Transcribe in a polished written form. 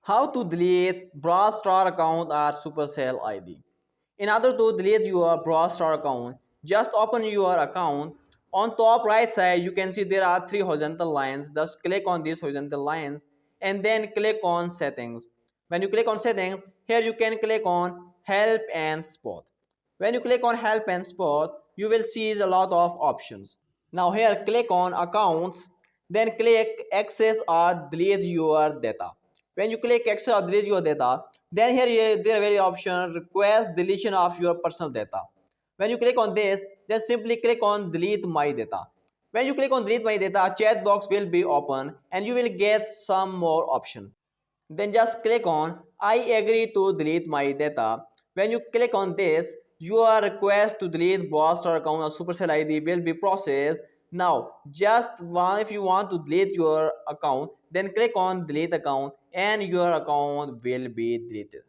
How to delete Brawl Star account or Supercell ID. In order to delete your Brawl Star account, just open your account. On top right side, you can see there are three horizontal lines. Just click on these horizontal lines and then click on settings. When you click on settings, here you can click on help and support. When you click on help and support, you will see a lot of options. Now here click on accounts, then click access or delete your data. When you click access or delete your data, then here there will be option request deletion of your personal data. When you click on this, just simply click on delete my data. When you click on delete my data, chat box will be open and you will get some more option. Then just click on I agree to delete my data. When you click on this, your request to delete Brawl Star account or Supercell ID will be processed. Now, if you want to delete your account, then click on delete account and your account will be deleted.